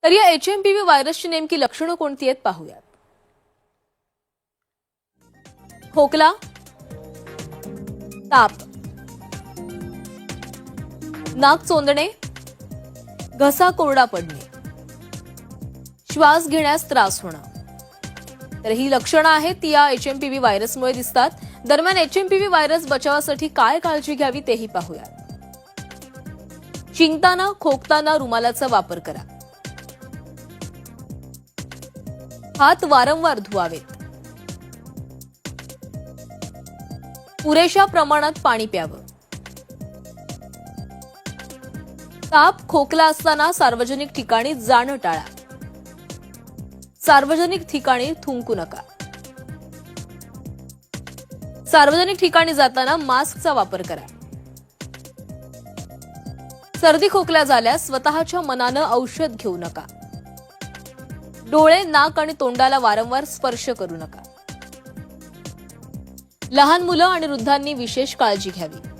तर या HMPV व्हायरसची नेमकी लक्षणं कोणती आहेत पाहूयात। खोकला, ताप, नाक चोंदणे, घसा कोरडा पडणे, श्वास घेण्यास त्रास होणं। तर ही लक्षणं आहेत ती या HMPV व्हायरसमुळे दिसतात। दरम्यान HMPV व्हायरस बचावासाठी काय काळजी घ्यावी तेही पाहूयात। शिंकताना खोकताना रुमालाचा वापर करा। हात वारंवार धुवावेत। पुरेशा प्रमाणात पाणी प्यावं। ताप खोकला असताना सार्वजनिक ठिकाणी जाणं टाळा। सार्वजनिक ठिकाणी थुंकू नका। सार्वजनिक ठिकाणी जाताना मास्कचा वापर करा। सर्दी खोकला झाल्यास स्वतःच्या मनानं औषध घेऊ नका। डोळे, नाक आणि तोंडाला वारंवार स्पर्श करू नका। लहान मुलं आणि वृद्धांनी विशेष काळजी घ्यावी।